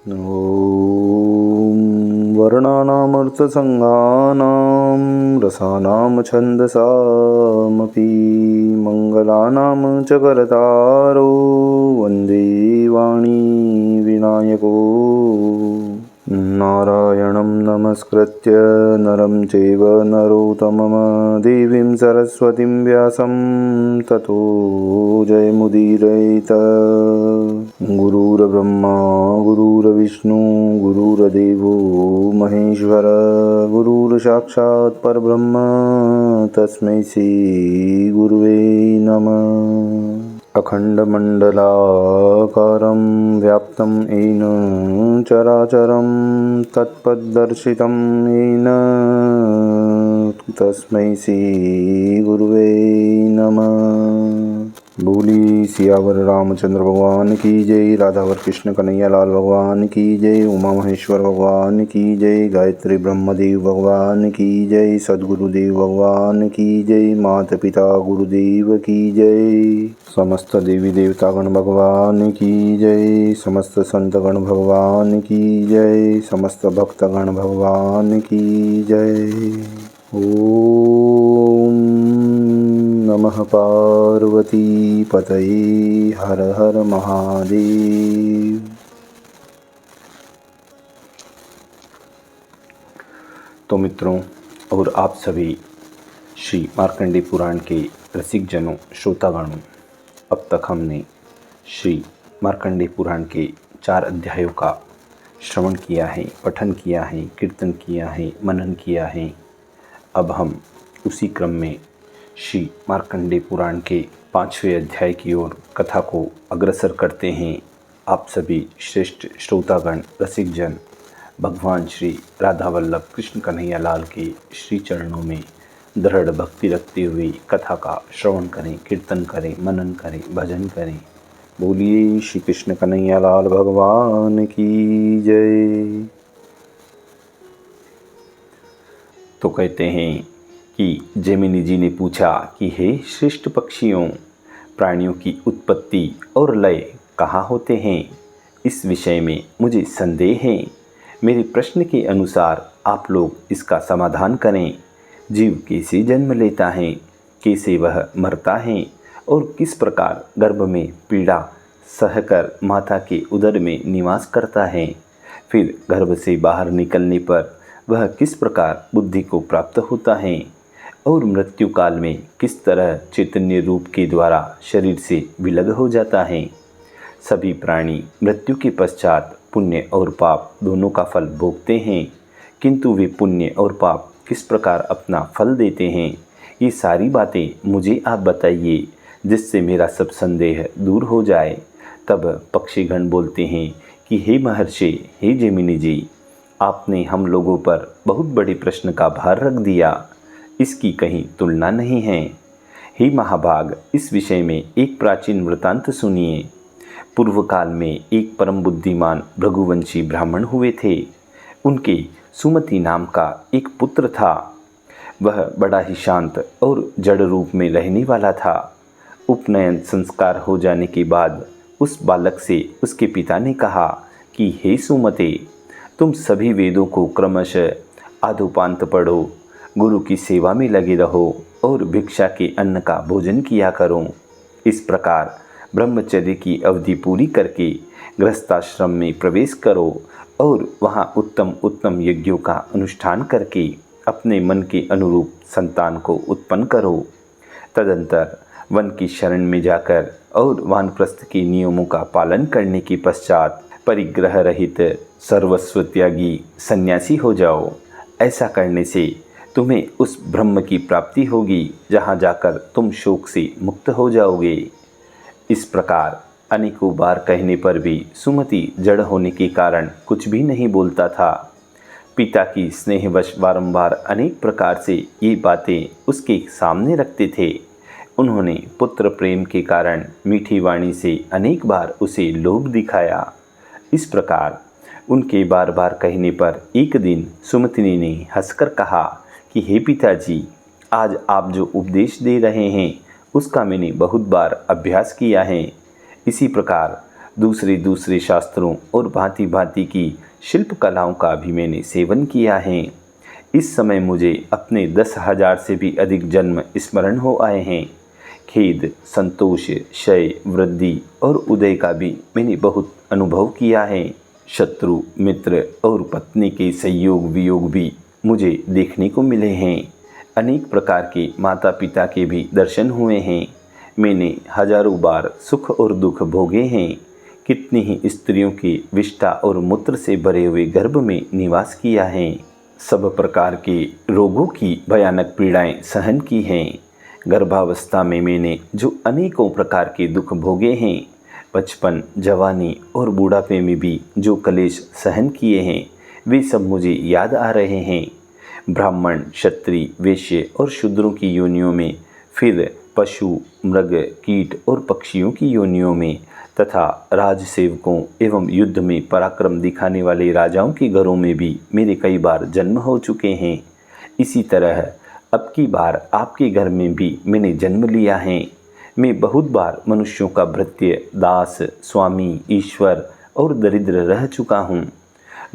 ॐ वर्णानामर्थसङ्गानां रसानां छन्दसामपि मङ्गलानां च करतारो वन्दे वाणी विनायको नारायणं नमस्कृत्य नरं चैव नरोत्तमं देवीं सरस्वतीं व्यासं ततो जयमुदीरयेत्। गुरुर्ब्रह्मा गुरुर्विष्णु गुरुर्देवो महेश्वर गुरुर्साक्षात् परब्रह्म तस्मै श्री गुरुवे नमः। अखण्डमण्डलाकारं व्याप्तं येन चराचरं तत्पदर्शितं येन तस्मै श्री गुरुवे नमः। बोली सियावर रामचंद्र भगवान की जय, राधावर कृष्ण कन्हैया लाल भगवान की जय, उमा महेश्वर भगवान की जय, गायत्री ब्रह्मदेव भगवान की जय, सद्गुरुदेव भगवान की जय, माता पिता गुरुदेव की जय, समस्त देवी देवतागण भगवान की जय, समस्त संतगण भगवान की जय, समस्त भक्तगण भगवान की जय। ओम नमः पार्वती पतये, हर हर महादेव। तो मित्रों और आप सभी श्री मार्कंडेय पुराण के रसिक जनों, श्रोतागणों, अब तक हमने श्री मार्कंडेय पुराण के 4 अध्यायों का श्रवण किया है, पठन किया है, कीर्तन किया है, मनन किया है। अब हम उसी क्रम में श्री मार्कंडेय पुराण के 5वें अध्याय की ओर कथा को अग्रसर करते हैं। आप सभी श्रेष्ठ श्रोतागण, रसिक जन भगवान श्री राधा वल्लभ कृष्ण कन्हैया लाल के श्री चरणों में दृढ़ भक्ति रखते हुए कथा का श्रवण करें, कीर्तन करें, मनन करें, भजन करें। बोलिए श्री कृष्ण कन्हैया लाल भगवान की जय। तो कहते हैं कि जैमिनी जी ने पूछा कि हे श्रेष्ठ पक्षियों, प्राणियों की उत्पत्ति और लय कहाँ होते हैं? इस विषय में मुझे संदेह है। मेरे प्रश्न के अनुसार आप लोग इसका समाधान करें। जीव कैसे जन्म लेता है, कैसे वह मरता है और किस प्रकार गर्भ में पीड़ा सहकर माता के उदर में निवास करता है, फिर गर्भ से बाहर निकलने पर वह किस प्रकार बुद्धि को प्राप्त होता है और मृत्यु काल में किस तरह चैतन्य रूप के द्वारा शरीर से विलग हो जाता है। सभी प्राणी मृत्यु के पश्चात पुण्य और पाप दोनों का फल भोगते हैं, किंतु वे पुण्य और पाप किस प्रकार अपना फल देते हैं, ये सारी बातें मुझे आप बताइए, जिससे मेरा सब संदेह दूर हो जाए। तब पक्षीगण बोलते हैं कि हे महर्षि, हे जैमिनी जी, आपने हम लोगों पर बहुत बड़े प्रश्न का भार रख दिया, इसकी कहीं तुलना नहीं है। हे महाभाग, इस विषय में एक प्राचीन वृतांत सुनिए। पूर्व काल में एक परम बुद्धिमान भृगुवंशी ब्राह्मण हुए थे। उनके सुमति नाम का एक पुत्र था। वह बड़ा ही शांत और जड़ रूप में रहने वाला था। उपनयन संस्कार हो जाने के बाद उस बालक से उसके पिता ने कहा कि हे सुमते, तुम सभी वेदों को क्रमशः आदोपांत पढ़ो, गुरु की सेवा में लगे रहो और भिक्षा के अन्न का भोजन किया करो। इस प्रकार ब्रह्मचर्य की अवधि पूरी करके गृहस्थाश्रम में प्रवेश करो और वहाँ उत्तम उत्तम यज्ञों का अनुष्ठान करके अपने मन के अनुरूप संतान को उत्पन्न करो। तदंतर वन की शरण में जाकर और वानप्रस्थ के नियमों का पालन करने के पश्चात परिग्रह रहित सर्वस्व त्यागी सन्यासी हो जाओ। ऐसा करने से तुम्हें उस ब्रह्म की प्राप्ति होगी जहाँ जाकर तुम शोक से मुक्त हो जाओगे। इस प्रकार अनेकों बार कहने पर भी सुमति जड़ होने के कारण कुछ भी नहीं बोलता था। पिता की स्नेहवश बारंबार अनेक प्रकार से ये बातें उसके सामने रखते थे। उन्होंने पुत्र प्रेम के कारण मीठी वाणी से अनेक बार उसे लोभ दिखाया। इस प्रकार उनके बार बार कहने पर एक दिन सुमति ने हंसकर कहा कि हे पिताजी, आज आप जो उपदेश दे रहे हैं उसका मैंने बहुत बार अभ्यास किया है। इसी प्रकार दूसरे दूसरे शास्त्रों और भांति भांति की शिल्प कलाओं का भी मैंने सेवन किया है। इस समय मुझे अपने 10,000 से भी अधिक जन्म स्मरण हो आए हैं। खेद, संतोष, क्षय, वृद्धि और उदय का भी मैंने बहुत अनुभव किया है। शत्रु, मित्र और पत्नी के संयोग वियोग भी मुझे देखने को मिले हैं। अनेक प्रकार के माता पिता के भी दर्शन हुए हैं। मैंने हजारों बार सुख और दुख भोगे हैं। कितनी ही स्त्रियों के विष्ठा और मूत्र से भरे हुए गर्भ में निवास किया है। सब प्रकार के रोगों की भयानक पीड़ाएं सहन की हैं। गर्भावस्था में मैंने जो अनेकों प्रकार के दुख भोगे हैं, बचपन, जवानी और बूढ़ापे में भी जो क्लेश सहन किए हैं, वे सब मुझे याद आ रहे हैं। ब्राह्मण, क्षत्रिय, वैश्य और शूद्रों की योनियों में, फिर पशु, मृग, कीट और पक्षियों की योनियों में, तथा राजसेवकों एवं युद्ध में पराक्रम दिखाने वाले राजाओं के घरों में भी मेरे कई बार जन्म हो चुके हैं। इसी तरह अब की बार आपके घर में भी मैंने जन्म लिया है। मैं बहुत बार मनुष्यों का भृत्य, दास, स्वामी, ईश्वर और दरिद्र रह चुका हूँ।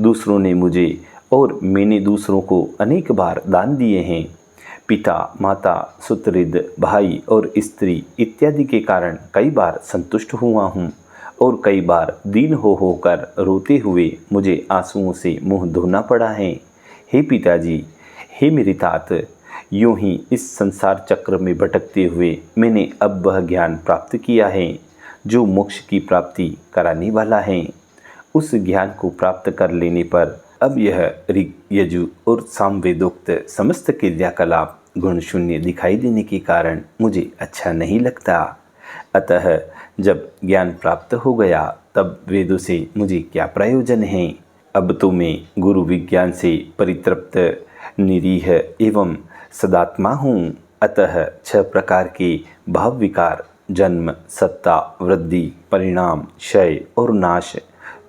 दूसरों ने मुझे और मैंने दूसरों को अनेक बार दान दिए हैं। पिता, माता, सुहृद, भाई और स्त्री इत्यादि के कारण कई बार संतुष्ट हुआ हूँ और कई बार दीन हो होकर रोते हुए मुझे आंसुओं से मुंह धोना पड़ा है। हे पिताजी, हे मेरे तात, यूं ही इस संसार चक्र में भटकते हुए मैंने अब वह ज्ञान प्राप्त किया है जो मोक्ष की प्राप्ति कराने वाला है। उस ज्ञान को प्राप्त कर लेने पर अब यह ऋग, यजु और सामवेदोक्त समस्त क्रियाकलाप गुण शून्य दिखाई देने के कारण मुझे अच्छा नहीं लगता। अतः जब ज्ञान प्राप्त हो गया तब वेदों से मुझे क्या प्रयोजन है। अब तो मैं गुरु विज्ञान से परितृप्त, निरीह एवं सदात्मा हूँ। अतः 6 प्रकार के भाव विकार, जन्म, सत्ता, वृद्धि, परिणाम, क्षय और नाश,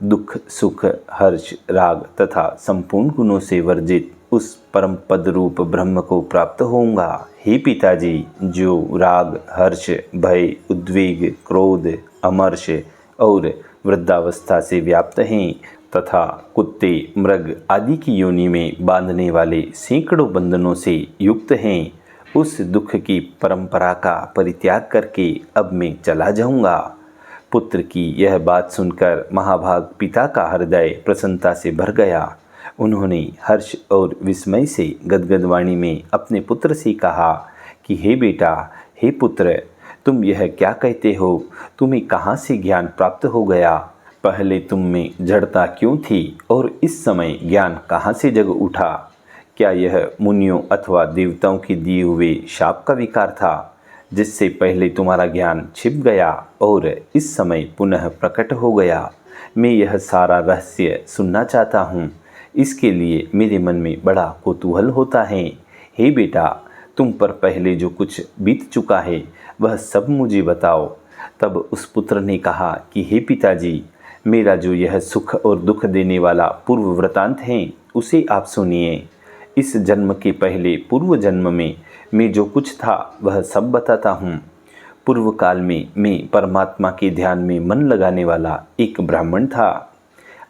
दुख, सुख, हर्ष, राग तथा संपूर्ण गुणों से वर्जित उस परम पद रूप ब्रह्म को प्राप्त होऊंगा। हे पिताजी, जो राग, हर्ष, भय, उद्वेग, क्रोध, अमर्ष और वृद्धावस्था से व्याप्त हैं तथा कुत्ते, मृग आदि की योनि में बांधने वाले सैकड़ों बंधनों से युक्त हैं, उस दुख की परंपरा का परित्याग करके अब मैं चला जाऊंगा। पुत्र की यह बात सुनकर महाभाग पिता का हृदय प्रसन्नता से भर गया। उन्होंने हर्ष और विस्मय से गदगद वाणी में अपने पुत्र से कहा कि हे बेटा, हे पुत्र, तुम यह क्या कहते हो? तुम्हें कहाँ से ज्ञान प्राप्त हो गया? पहले तुम में जड़ता क्यों थी और इस समय ज्ञान कहाँ से जग उठा? क्या यह मुनियों अथवा देवताओं के दिए हुए शाप का विकार था जिससे पहले तुम्हारा ज्ञान छिप गया और इस समय पुनः प्रकट हो गया? मैं यह सारा रहस्य सुनना चाहता हूँ। इसके लिए मेरे मन में बड़ा कौतूहल होता है। हे बेटा, तुम पर पहले जो कुछ बीत चुका है वह सब मुझे बताओ। तब उस पुत्र ने कहा कि हे पिताजी, मेरा जो यह सुख और दुख देने वाला पूर्व वृतांत है उसे आप सुनिए। इस जन्म के पहले पूर्व जन्म में मैं जो कुछ था वह सब बताता हूँ। पूर्व काल में मैं परमात्मा के ध्यान में मन लगाने वाला एक ब्राह्मण था।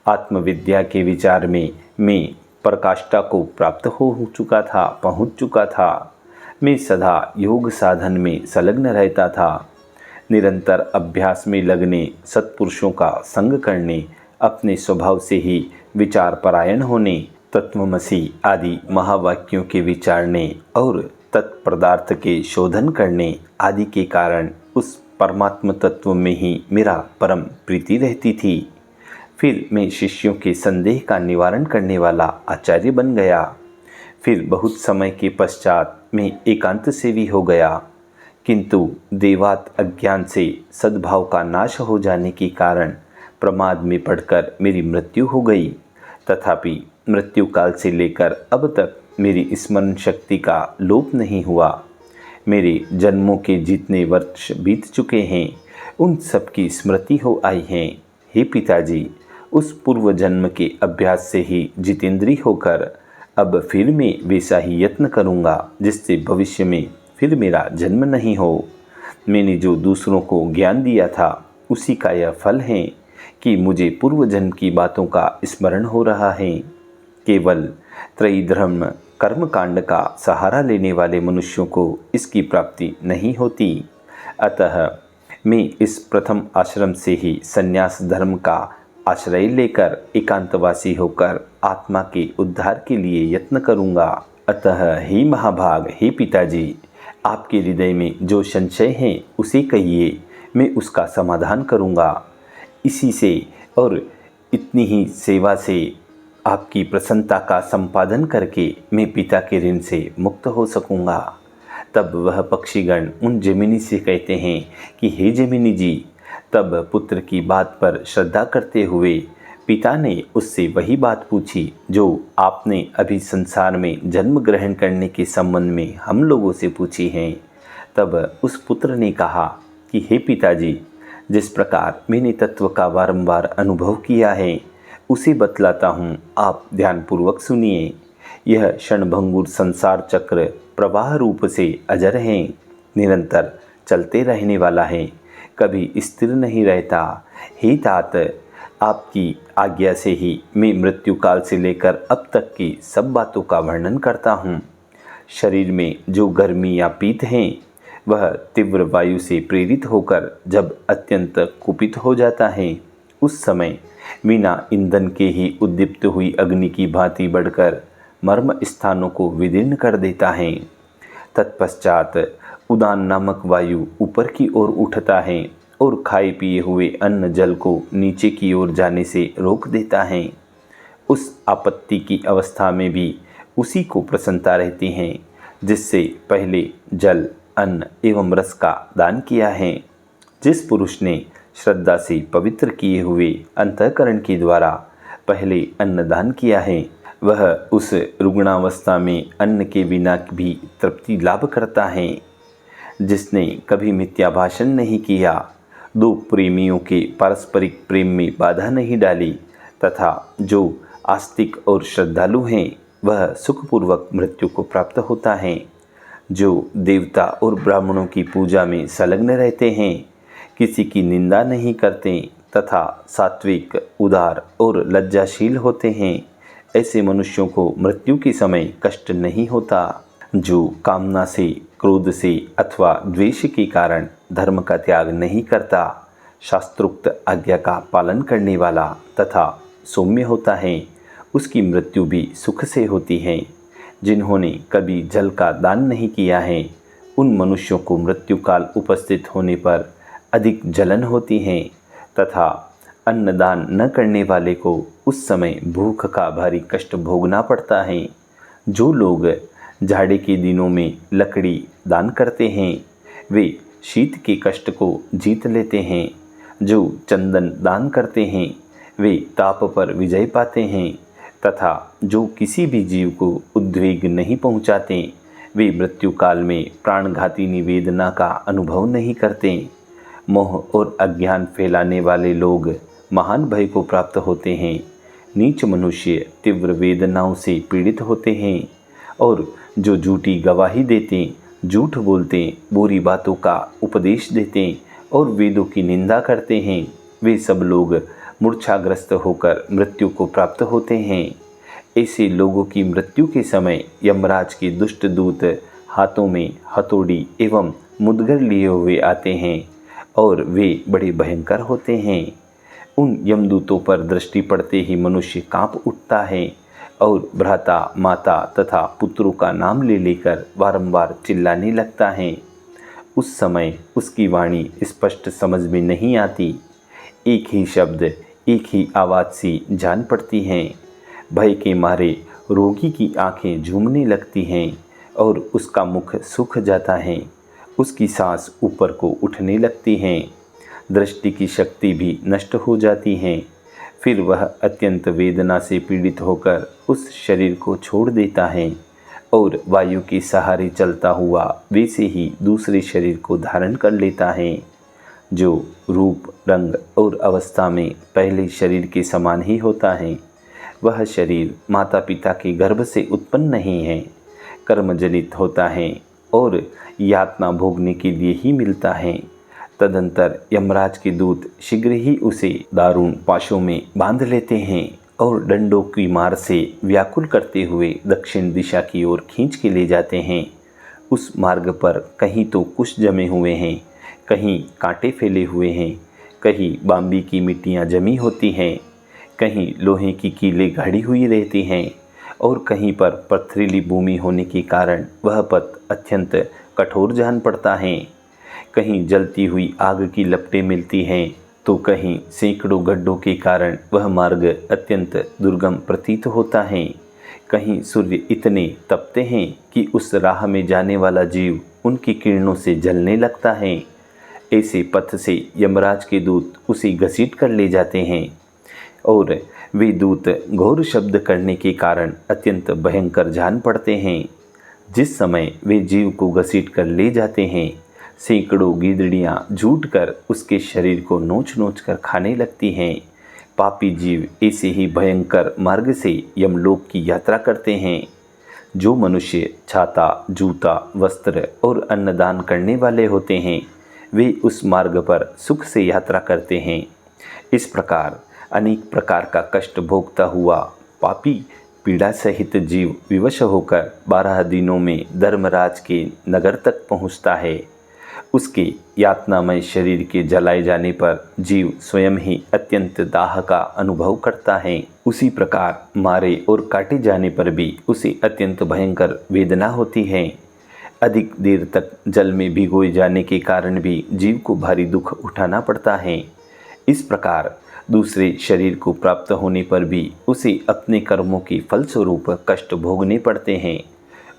आत्मविद्या के विचार में मैं पराकाष्ठा को प्राप्त हो चुका था, पहुँच चुका था। मैं सदा योग साधन में संलग्न रहता था। निरंतर अभ्यास में लगने, सत्पुरुषों का संग करने, अपने स्वभाव से ही विचार परायण होने, तत्वमसि आदि महावाक्यों के विचारने और तत्पदार्थ के शोधन करने आदि के कारण उस परमात्म तत्व में ही मेरा परम प्रीति रहती थी। फिर मैं शिष्यों के संदेह का निवारण करने वाला आचार्य बन गया। फिर बहुत समय के पश्चात मैं एकांत सेवी हो गया, किंतु देवात अज्ञान से सद्भाव का नाश हो जाने के कारण प्रमाद में पड़कर मेरी मृत्यु हो गई। तथापि मृत्यु काल से लेकर अब तक मेरी स्मरण शक्ति का लोप नहीं हुआ। मेरे जन्मों के जितने वर्ष बीत चुके हैं उन सब की स्मृति हो आई है। हे पिताजी, उस पूर्व जन्म के अभ्यास से ही जितेंद्रिय होकर अब फिर मैं वैसा ही यत्न करूँगा जिससे भविष्य में फिर मेरा जन्म नहीं हो। मैंने जो दूसरों को ज्ञान दिया था उसी का यह फल है। कि मुझे पूर्व जन्म की बातों का स्मरण हो रहा है। केवल त्रयी कर्म कांड का सहारा लेने वाले मनुष्यों को इसकी प्राप्ति नहीं होती। अतः मैं इस प्रथम आश्रम से ही संन्यास धर्म का आश्रय लेकर एकांतवासी होकर आत्मा के उद्धार के लिए यत्न करूँगा। अतः हे महाभाग, हे पिताजी, आपके हृदय में जो संशय है उसे कहिए, मैं उसका समाधान करूँगा। इसी से और इतनी ही सेवा से आपकी प्रसन्नता का संपादन करके मैं पिता के ऋण से मुक्त हो सकूँगा। तब वह पक्षीगण उन जैमिनी से कहते हैं कि हे जैमिनी जी, तब पुत्र की बात पर श्रद्धा करते हुए पिता ने उससे वही बात पूछी जो आपने अभी संसार में जन्म ग्रहण करने के संबंध में हम लोगों से पूछी है। तब उस पुत्र ने कहा कि हे पिताजी, जिस प्रकार मैंने तत्व का बारंबार अनुभव किया है उसे बतलाता हूँ, आप ध्यानपूर्वक सुनिए। यह क्षणभंगुर संसार चक्र प्रवाह रूप से अजर है, निरंतर चलते रहने वाला है, कभी स्थिर नहीं रहता। हे तात, आपकी आज्ञा से ही मैं मृत्यु काल से लेकर अब तक की सब बातों का वर्णन करता हूँ। शरीर में जो गर्मी या पीत हैं वह तीव्र वायु से प्रेरित होकर जब अत्यंत कुपित हो जाता है, उस समय बिना ईंधन के ही उद्दीप्त हुई अग्नि की भांति बढ़कर मर्म स्थानों को विदीर्ण कर देता है। तत्पश्चात उदान नामक वायु ऊपर की ओर उठता है और खाए पिए हुए अन्न जल को नीचे की ओर जाने से रोक देता है। उस आपत्ति की अवस्था में भी उसी को प्रसन्नता रहती है जिससे पहले जल, अन्न एवं रस का दान किया है। जिस पुरुष ने श्रद्धा से पवित्र किए हुए अंतःकरण के द्वारा पहले अन्नदान किया है, वह उस रुग्णावस्था में अन्न के बिना भी तृप्ति लाभ करता है। जिसने कभी मिथ्या भाषण नहीं किया, दो प्रेमियों के पारस्परिक प्रेम में बाधा नहीं डाली तथा जो आस्तिक और श्रद्धालु हैं, वह सुखपूर्वक मृत्यु को प्राप्त होता है। जो देवता और ब्राह्मणों की पूजा में संलग्न रहते हैं, किसी की निंदा नहीं करते तथा सात्विक, उदार और लज्जाशील होते हैं, ऐसे मनुष्यों को मृत्यु के समय कष्ट नहीं होता। जो कामना से, क्रोध से अथवा द्वेष के कारण धर्म का त्याग नहीं करता, शास्त्रोक्त आज्ञा का पालन करने वाला तथा सौम्य होता है, उसकी मृत्यु भी सुख से होती है। जिन्होंने कभी जल का दान नहीं किया है, उन मनुष्यों को मृत्यु काल उपस्थित होने पर अधिक जलन होती है तथा अन्नदान न करने वाले को उस समय भूख का भारी कष्ट भोगना पड़ता है। जो लोग जाड़े के दिनों में लकड़ी दान करते हैं, वे शीत के कष्ट को जीत लेते हैं। जो चंदन दान करते हैं, वे ताप पर विजय पाते हैं तथा जो किसी भी जीव को उद्वेग नहीं पहुंचाते, वे मृत्यु काल में प्राणघाती निवेदना का अनुभव नहीं करते। मोह और अज्ञान फैलाने वाले लोग महान भय को प्राप्त होते हैं। नीच मनुष्य तीव्र वेदनाओं से पीड़ित होते हैं और जो झूठी गवाही देते, झूठ बोलते, बुरी बातों का उपदेश देते और वेदों की निंदा करते हैं, वे सब लोग मूर्छाग्रस्त होकर मृत्यु को प्राप्त होते हैं। ऐसे लोगों की मृत्यु के समय यमराज के दुष्ट दूत हाथों में हथौड़ी एवं मुदगर लिए हुए आते हैं और वे बड़े भयंकर होते हैं। उन यमदूतों पर दृष्टि पड़ते ही मनुष्य कांप उठता है और भ्राता, माता तथा पुत्रों का नाम ले लेकर बारंबार चिल्लाने लगता है। उस समय उसकी वाणी स्पष्ट समझ में नहीं आती, एक ही शब्द, एक ही आवाज़ सी जान पड़ती हैं। भय के मारे रोगी की आंखें झूमने लगती हैं और उसका मुख सूख जाता है, उसकी सांस ऊपर को उठने लगती हैं, दृष्टि की शक्ति भी नष्ट हो जाती है। फिर वह अत्यंत वेदना से पीड़ित होकर उस शरीर को छोड़ देता है और वायु के सहारे चलता हुआ वैसे ही दूसरे शरीर को धारण कर लेता है, जो रूप, रंग और अवस्था में पहले शरीर के समान ही होता है। वह शरीर माता पिता के गर्भ से उत्पन्न नहीं है, कर्मजनित होता है और यातना भोगने के लिए ही मिलता है। तदंतर यमराज के दूत शीघ्र ही उसे दारुण पाशों में बांध लेते हैं और डंडों की मार से व्याकुल करते हुए दक्षिण दिशा की ओर खींच के ले जाते हैं। उस मार्ग पर कहीं तो कुश जमे हुए हैं, कहीं कांटे फैले हुए हैं, कहीं बाम्बी की मिट्टियाँ जमी होती हैं, कहीं लोहे की कीलें गाड़ी हुई रहती हैं और कहीं पर पथरीली भूमि होने के कारण वह पथ अत्यंत कठोर जान पड़ता है। कहीं जलती हुई आग की लपटें मिलती हैं तो कहीं सैकड़ों गड्ढों के कारण वह मार्ग अत्यंत दुर्गम प्रतीत होता है। कहीं सूर्य इतने तपते हैं कि उस राह में जाने वाला जीव उनकी किरणों से जलने लगता है। ऐसे पथ से यमराज के दूत उसे घसीट कर ले जाते हैं और वे दूत घोर शब्द करने के कारण अत्यंत भयंकर जान पड़ते हैं। जिस समय वे जीव को घसीट कर ले जाते हैं, सैकड़ों गीदड़ियाँ झूठकर उसके शरीर को नोच नोच कर खाने लगती हैं। पापी जीव ऐसे ही भयंकर मार्ग से यमलोक की यात्रा करते हैं। जो मनुष्य छाता, जूता, वस्त्र और अन्नदान करने वाले होते हैं, वे उस मार्ग पर सुख से यात्रा करते हैं। इस प्रकार अनेक प्रकार का कष्ट भोगता हुआ पापी पीड़ा सहित जीव विवश होकर 12 दिनों में धर्मराज के नगर तक पहुँचता है। उसके यातनामय शरीर के जलाए जाने पर जीव स्वयं ही अत्यंत दाह का अनुभव करता है। उसी प्रकार मारे और काटे जाने पर भी उसे अत्यंत भयंकर वेदना होती है। अधिक देर तक जल में भिगोए जाने के कारण भी जीव को भारी दुख उठाना पड़ता है। इस प्रकार दूसरे शरीर को प्राप्त होने पर भी उसे अपने कर्मों के फलस्वरूप कष्ट भोगने पड़ते हैं।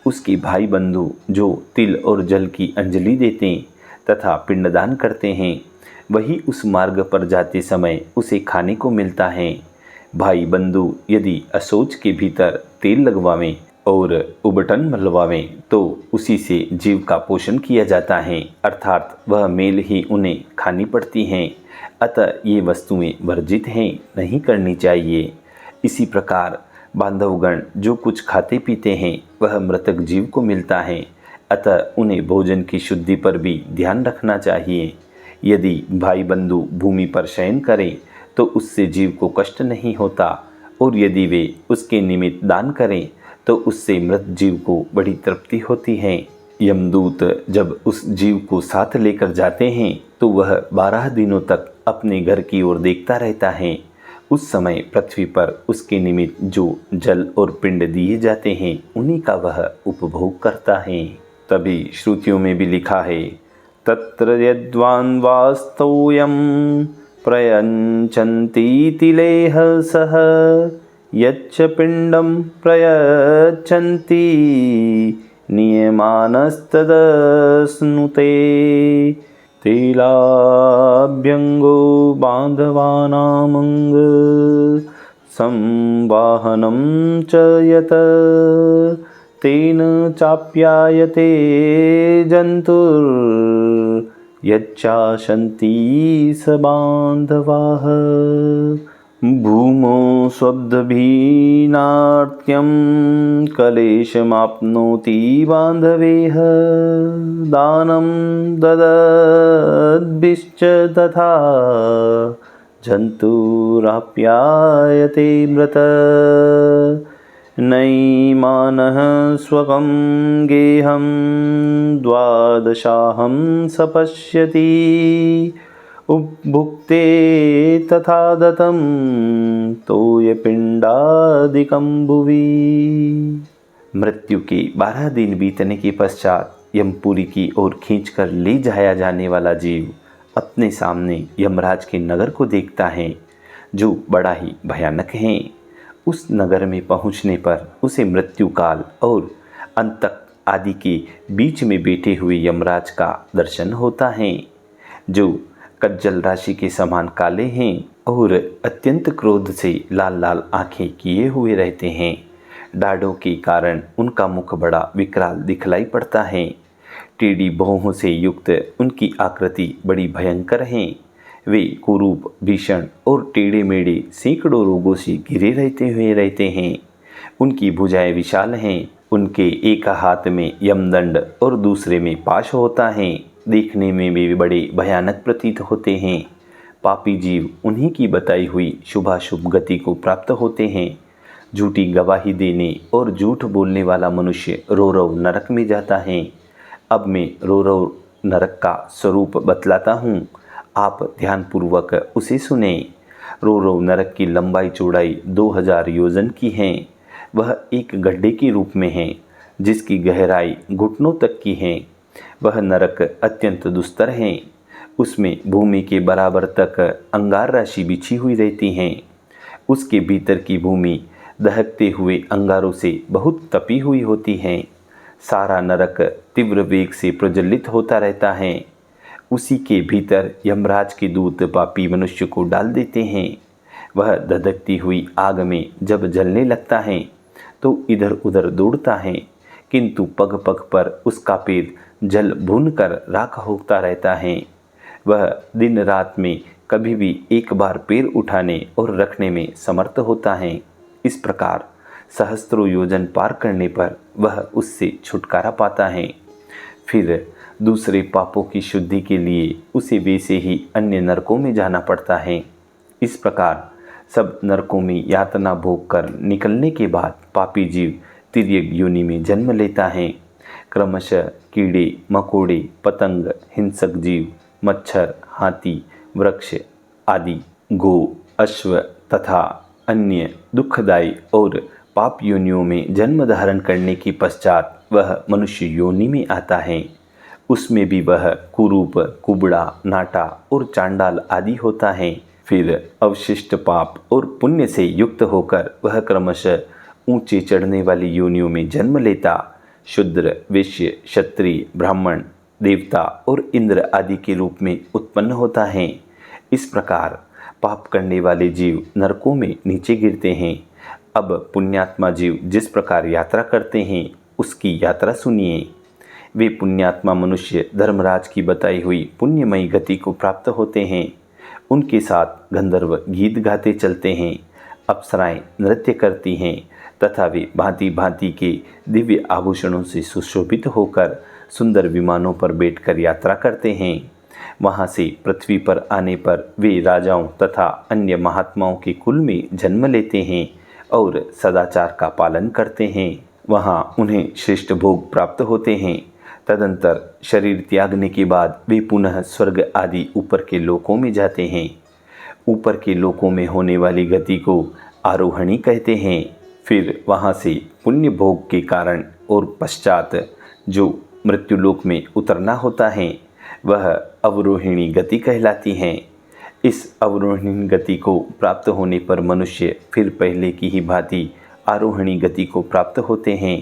उसके भाई बंधु जो तिल और जल की अंजलि देते तथा पिंडदान करते हैं, वही उस मार्ग पर जाते समय उसे खाने को मिलता है। भाई बंधु यदि असोच के भीतर तेल लगवावें और उबटन मलवावें तो उसी से जीव का पोषण किया जाता है, अर्थात वह मेल ही उन्हें खानी पड़ती हैं। अतः ये वस्तुएं वर्जित हैं, नहीं करनी चाहिए। इसी प्रकार बांधवगण जो कुछ खाते पीते हैं वह मृतक जीव को मिलता है, अतः उन्हें भोजन की शुद्धि पर भी ध्यान रखना चाहिए। यदि भाई बंधु भूमि पर शयन करें तो उससे जीव को कष्ट नहीं होता, और यदि वे उसके निमित्त दान करें तो उससे मृत जीव को बड़ी तृप्ति होती है। यमदूत जब उस जीव को साथ लेकर जाते हैं तो वह 12 दिनों तक अपने घर की ओर देखता रहता है। उस समय पृथ्वी पर उसके निमित्त जो जल और पिंड दिए जाते हैं उन्हीं का वह उपभोग करता है। तभी श्रुतियों में भी लिखा है, तत्र यद्वान् वास्तोयं प्रयच्छन्ति तिलेह सह यच्च पिंडं प्रयच्छन्ति नियमानस्तदस्नुते तेलाभ्यंगो बांधवानामंग संवाहनं च यत तेन चाप्यायते जन्तुर्यच्चाशन्ति स बान्धवाः भूमौ स्वब्धभीनार्त्यं कलेशमाप्नोति बान्धवेह दानं ददद्भिश्च तथा जन्तुराप्यायते मृत नैमानः स्वकं गेहं द्वादशाहं सपश्यति उपभुक्ते तथा दत्तं तोयपिंडादिकं भुवि। मृत्यु के 12 दिन बीतने के पश्चात यमपुरी की ओर खींचकर ले जाया जाने वाला जीव अपने सामने यमराज के नगर को देखता है, जो बड़ा ही भयानक है। उस नगर में पहुंचने पर उसे मृत्यु काल और अंतक आदि के बीच में बैठे हुए यमराज का दर्शन होता है, जो कज्जल राशि के समान काले हैं और अत्यंत क्रोध से लाल लाल आंखें किए हुए रहते हैं। डाढ़ों के कारण उनका मुख बड़ा विकराल दिखलाई पड़ता है। टेढ़ी भौहों से युक्त उनकी आकृति बड़ी भयंकर है। वे कुरूप, भीषण और टेढ़े मेढ़े सैकड़ों रोगों से घिरे रहते हैं। उनकी भुजाएं विशाल हैं। उनके एक हाथ में यमदंड और दूसरे में पाश होता है। देखने में भी बड़े भयानक प्रतीत होते हैं। पापी जीव उन्हीं की बताई हुई शुभाशुभ गति को प्राप्त होते हैं। झूठी गवाही देने और झूठ बोलने वाला मनुष्य रोरव नरक में जाता है। अब मैं रोरव नरक का स्वरूप बतलाता हूँ, आप ध्यानपूर्वक उसे सुने। रोरव नरक की लंबाई चौड़ाई 2000 योजन की है। वह एक गड्ढे के रूप में है जिसकी गहराई घुटनों तक की है। वह नरक अत्यंत दुस्तर है। उसमें भूमि के बराबर तक अंगार राशि बिछी हुई रहती है। उसके भीतर की भूमि दहकते हुए अंगारों से बहुत तपी हुई होती है। सारा नरक तीव्र वेग से प्रज्वलित होता रहता है। उसी के भीतर यमराज के दूत पापी मनुष्य को डाल देते हैं। वह धधकती हुई आग में जब जलने लगता है तो इधर उधर दौड़ता है, किंतु पग पग पर उसका पैर जल भून कर राख होता रहता है। वह दिन रात में कभी भी एक बार पैर उठाने और रखने में समर्थ होता है। इस प्रकार सहस्त्रों योजन पार करने पर वह उससे छुटकारा पाता है। फिर दूसरे पापों की शुद्धि के लिए उसे वैसे ही अन्य नरकों में जाना पड़ता है। इस प्रकार सब नरकों में यातना भोग कर निकलने के बाद पापी जीव तिर्यक योनि में जन्म लेता है। क्रमशः कीड़े मकोड़े, पतंग, हिंसक जीव, मच्छर, हाथी, वृक्ष आदि, गो, अश्व तथा अन्य दुखदायी और पाप योनियों में जन्म धारण करने के पश्चात वह मनुष्य योनि में आता है। उसमें भी वह कुरूप, कुबड़ा, नाटा और चांडाल आदि होता है। फिर अवशिष्ट पाप और पुण्य से युक्त होकर वह क्रमशः ऊंचे चढ़ने वाली योनियों में जन्म लेता शूद्र, वैश्य, क्षत्रिय, ब्राह्मण, देवता और इंद्र आदि के रूप में उत्पन्न होता है। इस प्रकार पाप करने वाले जीव नरकों में नीचे गिरते हैं। अब पुण्यात्मा जीव जिस प्रकार यात्रा करते हैं उसकी यात्रा सुनिए। वे पुण्यात्मा मनुष्य धर्मराज की बताई हुई पुण्यमयी गति को प्राप्त होते हैं। उनके साथ गंधर्व गीत गाते चलते हैं, अप्सराएं नृत्य करती हैं तथा वे भांति भांति के दिव्य आभूषणों से सुशोभित होकर सुंदर विमानों पर बैठकर यात्रा करते हैं। वहाँ से पृथ्वी पर आने पर वे राजाओं तथा अन्य महात्माओं के कुल में जन्म लेते हैं और सदाचार का पालन करते हैं। वहाँ उन्हें श्रेष्ठ भोग प्राप्त होते हैं। तदंतर शरीर त्यागने के बाद वे पुनः स्वर्ग आदि ऊपर के लोकों में जाते हैं। ऊपर के लोकों में होने वाली गति को आरोहणी कहते हैं। फिर वहाँ से पुण्य भोग के कारण और पश्चात जो मृत्युलोक में उतरना होता है वह अवरोहिणी गति कहलाती है। इस अवरोहिणी गति को प्राप्त होने पर मनुष्य फिर पहले की ही भांति आरोहणी गति को प्राप्त होते हैं।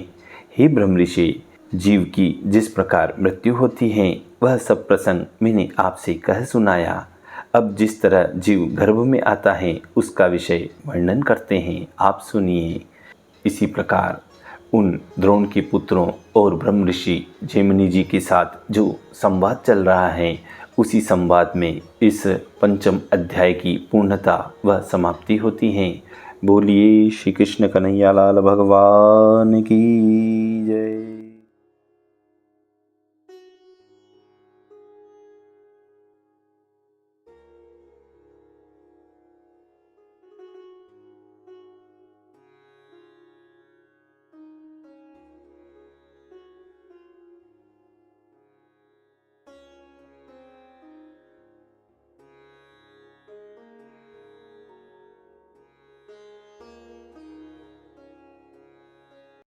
हे ब्रह्मऋषि, जीव की जिस प्रकार मृत्यु होती है वह सब प्रसंग मैंने आपसे कह सुनाया। अब जिस तरह जीव गर्भ में आता है उसका विषय वर्णन करते हैं, आप सुनिए। इसी प्रकार उन द्रोण के पुत्रों और ब्रह्मऋषि जैमिनी जी के साथ जो संवाद चल रहा है उसी संवाद में इस पंचम अध्याय की पूर्णता व समाप्ति होती है। बोलिए श्री कृष्ण कन्हैया लाल भगवान की जय।